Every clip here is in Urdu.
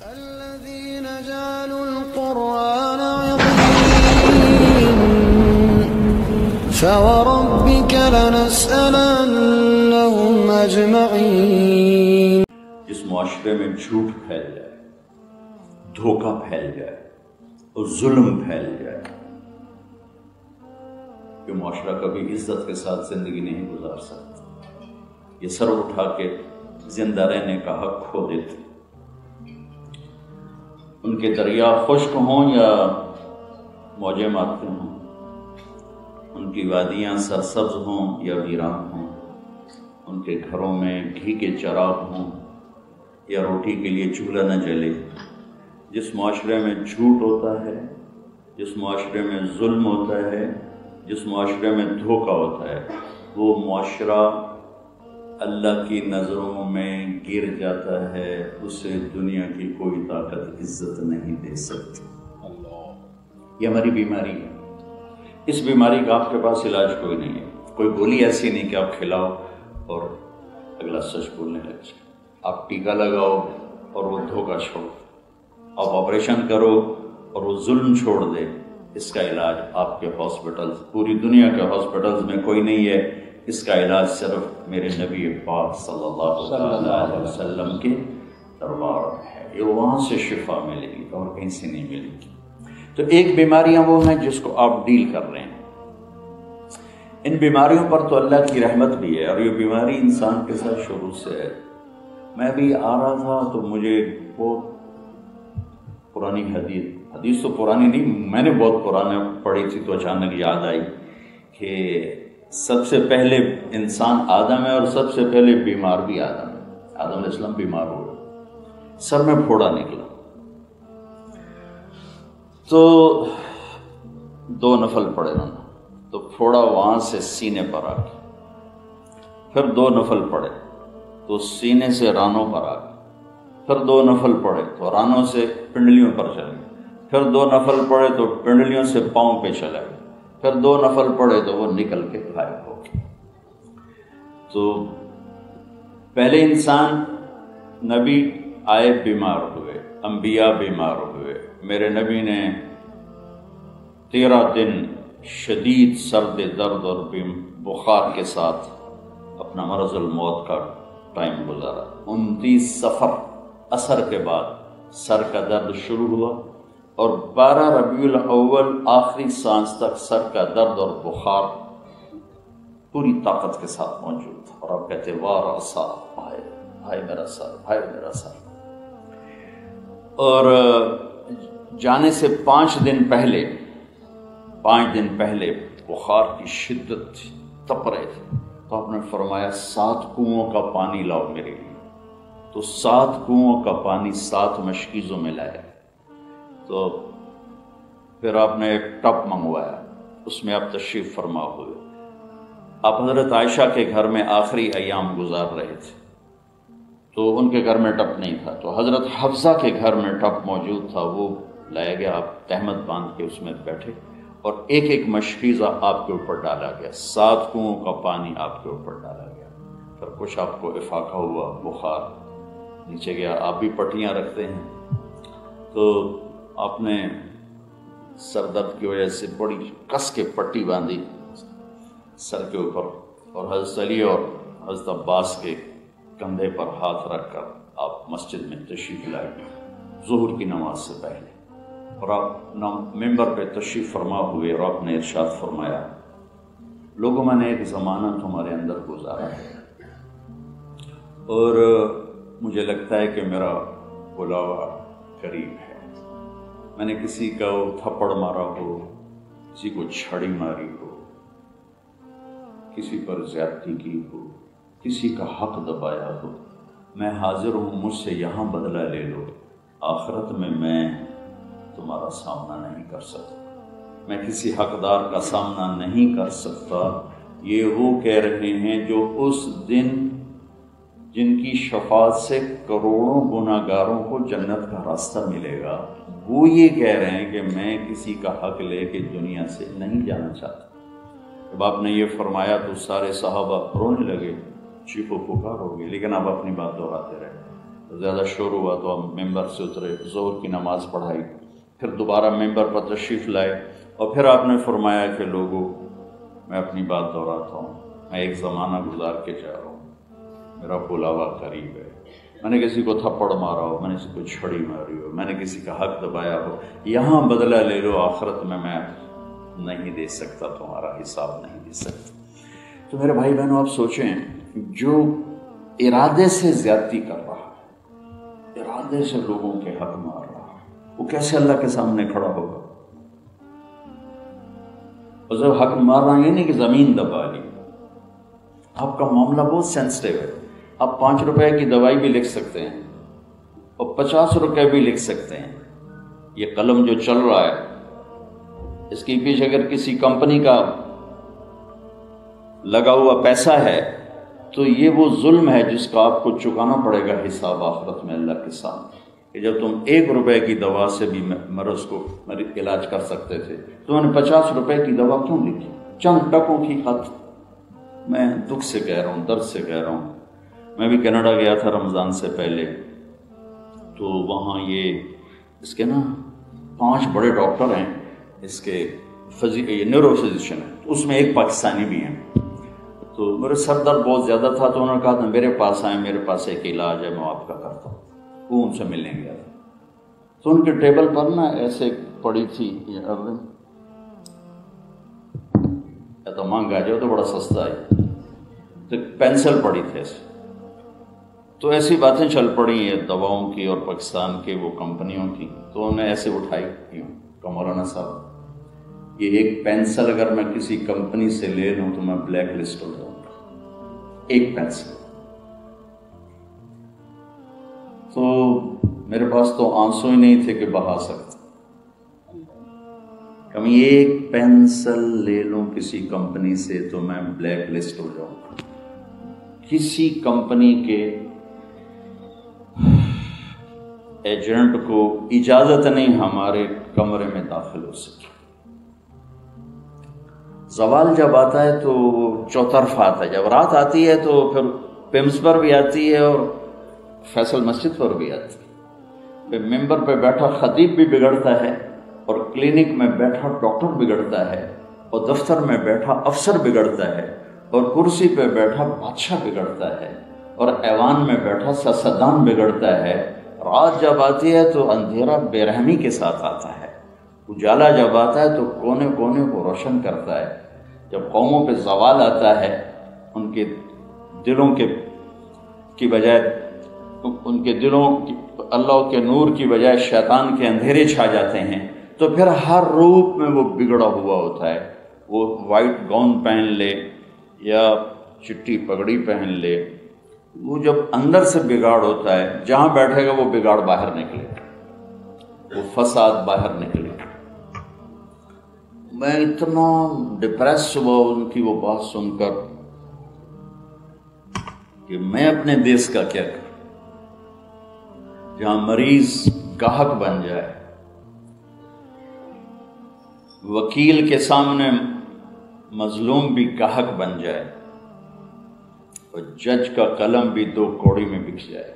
الذين جعلوا القرآن عضين فوربك لنسألنهم أجمعين. جس معاشرے میں جھوٹ پھیل جائے، دھوکہ پھیل جائے اور ظلم پھیل جائے، یہ معاشرہ کبھی عزت کے ساتھ زندگی نہیں گزار سکتا. یہ سر اٹھا کے زندہ رہنے کا حق کھو دیتے. ان کے دریا خشک ہوں یا موجیں مارتے ہوں، ان کی وادیاں سرسبز ہوں یا ویران ہوں، ان کے گھروں میں گھی کے چراغ ہوں یا روٹی کے لیے چولہا نہ جلے، جس معاشرے میں جھوٹ ہوتا ہے، جس معاشرے میں ظلم ہوتا ہے، جس معاشرے میں دھوکہ ہوتا ہے، وہ معاشرہ اللہ کی نظروں میں گر جاتا ہے. اسے دنیا کی کوئی طاقت عزت نہیں دے سکتی. یہ ہماری بیماری ہے. اس بیماری کا آپ کے پاس علاج کوئی نہیں ہے. کوئی گولی ایسی نہیں کہ آپ کھلاؤ اور اگلا سچ بولنے لگ جائے. آپ ٹیکا لگاؤ اور وہ دھوکہ چھوڑ، آپ آپریشن کرو اور وہ ظلم چھوڑ دے. اس کا علاج آپ کے ہاسپٹلز، پوری دنیا کے ہاسپٹلز میں کوئی نہیں ہے. اس کا علاج صرف میرے نبی پاک صلی اللہ علیہ وسلم کے دربار میں ہے. یہ وہاں سے شفا ملے گی اور کہیں سے نہیں ملے گی. تو ایک بیماریاں وہ ہیں جس کو آپ ڈیل کر رہے ہیں. ان بیماریوں پر تو اللہ کی رحمت بھی ہے، اور یہ بیماری انسان کے ساتھ شروع سے ہے. میں بھی آ رہا تھا تو مجھے بہت پرانی حدیث تو پرانی نہیں، میں نے بہت پرانا پڑھی تھی تو اچانک یاد آئی کہ سب سے پہلے انسان آدم ہے اور سب سے پہلے بیمار بھی آدم ہے. آدم علیہ السلام بیمار ہوئے، سر میں پھوڑا نکلا تو 2 نفل پڑے نا، تو پھوڑا وہاں سے سینے پر آ گیا. پھر 2 نفل پڑے تو سینے سے رانوں پر آ گیا. پھر 2 نفل پڑے تو رانوں سے پنڈلیوں پر چلے گئے. پھر 2 نفل پڑے تو پنڈلیوں سے پاؤں پہ چلے گئے. پھر 2 نفل پڑے تو وہ نکل کے غائب ہو گئے. تو پہلے انسان نبی آئے بیمار ہوئے، انبیاء بیمار ہوئے. میرے نبی نے 13 دن شدید سرد درد اور بخار کے ساتھ اپنا مرض الموت کا ٹائم گزارا. 29 صفر عصر کے بعد سر کا درد شروع ہوا اور 12 ربیع الاول آخری سانس تک سر کا درد اور بخار پوری طاقت کے ساتھ موجود تھا. اور آپ کہتے واہ رأسا، بھائی میرا سر، بھائی میرا سر. اور جانے سے 5 دن پہلے بخار کی شدت تھی، تپ رہے تھے. تو آپ نے فرمایا 7 کنوؤں کا پانی لاؤ میرے لیے. تو 7 کنوؤں کا پانی 7 مشکیزوں میں لایا. تو پھر آپ نے ایک ٹب منگوایا، اس میں آپ تشریف فرما ہوئے. آپ حضرت عائشہ کے گھر میں آخری ایام گزار رہے تھے تو ان کے گھر میں ٹب نہیں تھا. تو حضرت حفصہ کے گھر میں ٹب موجود تھا، وہ لایا گیا. آپ تہمت باندھ کے اس میں بیٹھے اور ایک ایک مشکیزہ آپ کے اوپر ڈالا گیا. 7 کنوؤں کا پانی آپ کے اوپر ڈالا گیا. پھر کچھ آپ کو افاقہ ہوا، بخار نیچے گیا. آپ بھی پٹیاں رکھتے ہیں تو آپ نے سر درد کی وجہ سے بڑی کس کے پٹی باندھی سر کے اوپر، اور حضرت علی اور حضرت عباس کے کندھے پر ہاتھ رکھ کر آپ مسجد میں تشریف لائے ظہر کی نماز سے پہلے. اور آپ ممبر پہ تشریف فرما ہوئے اور آپ نے ارشاد فرمایا، لوگوں میں نے ایک زمانہ تمہارے اندر گزارا ہے اور مجھے لگتا ہے کہ میرا بلاوا قریب ہے. میں نے کسی کا تھپڑ مارا ہو، کسی کو چھڑی ماری ہو، کسی پر زیادتی کی ہو، کسی کا حق دبایا ہو، میں حاضر ہوں، مجھ سے یہاں بدلہ لے لو. آخرت میں تمہارا سامنا نہیں کر سکتا، میں کسی حقدار کا سامنا نہیں کر سکتا. یہ وہ کہہ رہے ہیں جو اس دن جن کی شفاعت سے کروڑوں گناہگاروں کو جنت کا راستہ ملے گا، وہ یہ کہہ رہے ہیں کہ میں کسی کا حق لے کے دنیا سے نہیں جانا چاہتا. جب آپ نے یہ فرمایا تو سارے صحابہ رونے لگے، چیخ و پکار ہو گئی، لیکن آپ اپنی بات دہراتے رہے. زیادہ شور ہوا تو ہم ممبر سے اترے، ظہر کی نماز پڑھائی، پھر دوبارہ ممبر پر تشریف لائے، اور پھر آپ نے فرمایا کہ لوگوں میں اپنی بات دہراتا ہوں، میں ایک زمانہ گزار کے جا رہا ہوں، میرا بلاوا قریب ہے، میں نے کسی کو تھپڑ مارا ہو، میں نے کسی کو چھڑی ماری ہو، میں نے کسی کا حق دبایا ہو، یہاں بدلہ لے لو، آخرت میں نہیں دے سکتا، تمہارا حساب نہیں دے سکتا۔ تو میرے بھائی بہنوں، آپ سوچیں، جو ارادے سے زیادتی کر رہا ہے، ارادے سے لوگوں کے حق مار رہا ہے، وہ کیسے اللہ کے سامنے کھڑا ہوگا؟ اور جب حق مار رہا ہے، یہ نہیں کہ زمین دبا لی، آپ کا معاملہ بہت سینسٹیو ہے، آپ 5 روپے کی دوائی بھی لکھ سکتے ہیں اور 50 روپے بھی لکھ سکتے ہیں۔ یہ قلم جو چل رہا ہے، اس کے پیچھے اگر کسی کمپنی کا لگا ہوا پیسہ ہے تو یہ وہ ظلم ہے جس کا آپ کو چکانا پڑے گا حساب آخرت میں اللہ کے سامنے، کہ جب تم 1 روپے کی دوا سے بھی مرض کو علاج کر سکتے تھے تو میں نے 50 روپے کی دوا کیوں لکھی؟ چند ٹکوں کی خاطر۔ میں دکھ سے کہہ رہا ہوں، درد سے کہہ رہا ہوں، میں بھی کینیڈا گیا تھا رمضان سے پہلے، تو وہاں اس کے 5 بڑے ڈاکٹر ہیں، اس کے نیورو فزیشین ہیں، اس میں ایک پاکستانی بھی ہیں۔ تو میرے سر درد بہت زیادہ تھا تو انہوں نے کہا تھا میرے پاس آئیں، میرے پاس ایک علاج ہے، میں آپ کا کرتا ہوں۔ وہ ان سے ملنے گیا تھا تو ان کے ٹیبل پر ایسے پڑی تھی، یا تو مانگا جائے تو بڑا سستا ہے، تو پینسل پڑی تھی ایسے، تو ایسی باتیں چل پڑی ہیں دواؤں کی اور پاکستان کے وہ کمپنیوں کی، تو انہوں نے ایسے اٹھائی کہ مولانا صاحب، یہ ایک پینسل اگر میں کسی کمپنی سے لے لوں تو میں بلیک لسٹ ہو جاؤں گا، ایک پینسل۔ تو میرے پاس تو آنسو ہی نہیں تھے کہ بہا سکتا، کم ایک پینسل لے لوں کسی کمپنی سے تو میں بلیک لسٹ ہو جاؤں گا، کسی کمپنی کے ایجنٹ کو اجازت نہیں ہمارے کمرے میں داخل ہو سکے۔ زوال جب آتا ہے تو چوطرفہ آتا ہے، جب رات آتی ہے تو پھر پیمز پر بھی آتی ہے اور فیصل مسجد پر بھی آتی ہے، پھر ممبر پہ بیٹھا خطیب بھی بگڑتا ہے، اور کلینک میں بیٹھا ڈاکٹر بگڑتا ہے، اور دفتر میں بیٹھا افسر بگڑتا ہے، اور کرسی پہ بیٹھا بادشاہ بگڑتا ہے، اور ایوان میں بیٹھا سیاستدان بگڑتا ہے۔ رات جب آتی ہے تو اندھیرا بے رحمی کے ساتھ آتا ہے، اجالا جب آتا ہے تو کونے کونے کو روشن کرتا ہے۔ جب قوموں پہ زوال آتا ہے، ان کے دلوں کی بجائے ان کے دلوں اللہ کے نور کی بجائے شیطان کے اندھیرے چھا جاتے ہیں، تو پھر ہر روپ میں وہ بگڑا ہوا ہوتا ہے، وہ وائٹ گاؤن پہن لے یا چٹی پگڑی پہن لے، وہ جب اندر سے بگاڑ ہوتا ہے، جہاں بیٹھے گا وہ بگاڑ باہر نکلے گا، وہ فساد باہر نکلے گا۔ میں اتنا ڈپریس ہوا ان کی وہ بات سن کر کہ میں اپنے دیس کا کیا کروں، جہاں مریض گاہک بن جائے، وکیل کے سامنے مظلوم بھی گاہک بن جائے، اور جج کا قلم بھی 2 کوڑی میں بک جائے،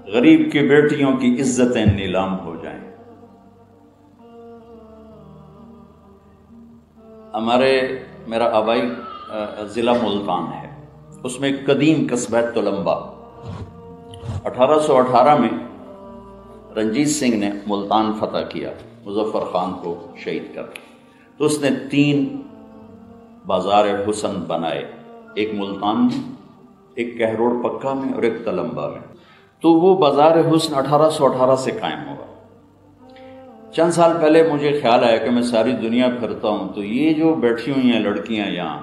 غریب کی بیٹیوں کی عزتیں نیلام ہو جائیں۔ میرا آبائی ضلع ملتان ہے، اس میں ایک قدیم قصبہ تلمبا، 1818 میں رنجیت سنگھ نے ملتان فتح کیا مظفر خان کو شہید کر کے، تو اس نے 3 بازار حسن بنائے، ایک ملتان میں، ایک کہروڑ پکا میں، اور ایک تلمبا میں۔ تو وہ بازار حسن 1818 سے قائم ہوا۔ چند سال پہلے مجھے خیال آیا کہ میں ساری دنیا پھرتا ہوں تو یہ جو بیٹھی ہوئی ہیں لڑکیاں یہاں،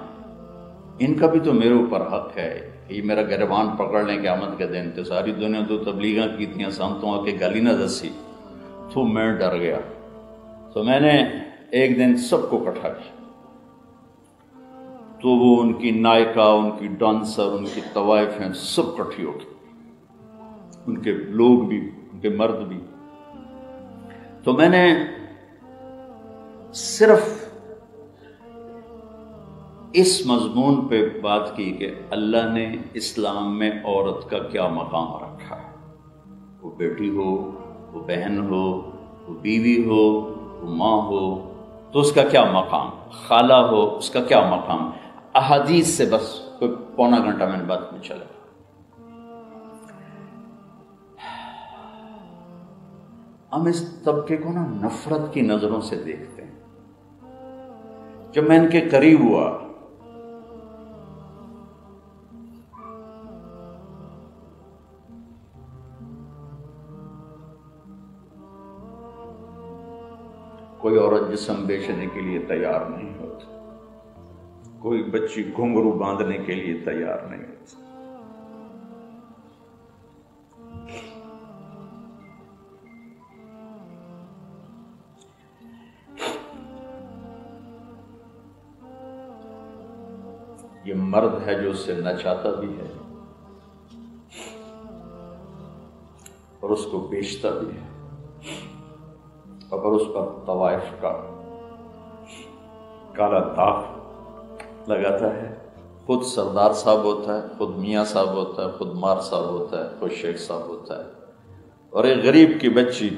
ان کا بھی تو میرے اوپر حق ہے، یہ میرا گریبان پکڑ لیں قیامت کے دن، تو ساری دنیا تو تبلیغاں کی تھیں، سنتوں آ کے گالی نہ دسی۔ تو میں ڈر گیا، تو میں نے ایک دن سب کو اکٹھا کیا، تو وہ ان کی نائکا، ان کی ڈانسر، ان کی طوائف ہیں، سب اکٹھی ہو گئی، ان کے لوگ بھی، ان کے مرد بھی۔ تو میں نے صرف اس مضمون پہ بات کی کہ اللہ نے اسلام میں عورت کا کیا مقام رکھا ہے، وہ بیٹی ہو، وہ بہن ہو، وہ بیوی ہو، وہ ماں ہو، تو اس کا کیا مقام، خالہ ہو اس کا کیا مقام۔ احادیث سے بس کوئی پونا گھنٹہ میں بات میں چلے۔ ہم اس طبقے کو نا نفرت کی نظروں سے دیکھتے ہیں۔ جب میں ان کے قریب ہوا کوئی عورت جسم بیچنے کے لیے تیار نہیں ہوتی، کوئی بچی گھنگرو باندھنے کے لیے تیار نہیں ہوتی۔ یہ مرد ہے جو اس سے نہ چاہتا بھی ہے اور اس کو بیچتا بھی ہے، اور اس پر طوائف کا کالا داغ لگاتا ہے۔ خود سردار صاحب ہوتا ہے، خود میاں صاحب ہوتا ہے، خود مار صاحب ہوتا ہے، خود شیخ صاحب ہوتا ہے، اور ایک غریب کی بچی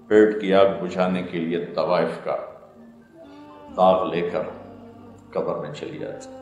پیٹ کی آگ بجھانے کے لیے طوائف کا داغ لے کر قبر میں چلی جاتی ہے۔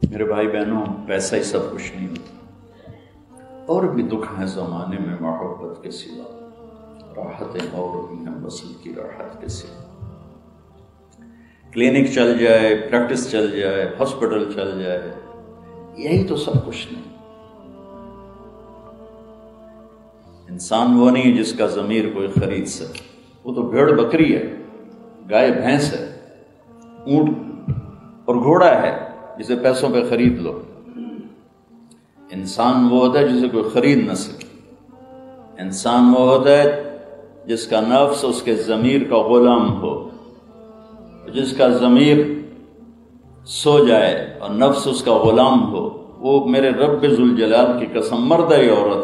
میرے بھائی بہنوں، پیسہ ہی سب کچھ نہیں ہوتا، اور بھی دکھ ہیں زمانے میں محبت کے سوا، راحتیں اور بھی ہیں وصل کی راحت کے سوا۔ کلینک چل جائے، پریکٹس چل جائے، ہاسپٹل چل جائے، یہی تو سب کچھ نہیں۔ انسان وہ نہیں جس کا ضمیر کوئی خرید سکے، وہ تو بھیڑ بکری ہے، گائے بھینس ہے، اونٹ اور گھوڑا ہے جسے پیسوں پہ خرید لو۔ انسان وہ ہوتا ہے جسے کوئی خرید نہ سکے۔ انسان وہ ہوتا ہے جس کا نفس اس کے ضمیر کا غلام ہو، جس کا ضمیر سو جائے اور نفس اس کا غلام ہو۔ وہ میرے رب ذوالجلال کی قسم، مرد ہے یا عورت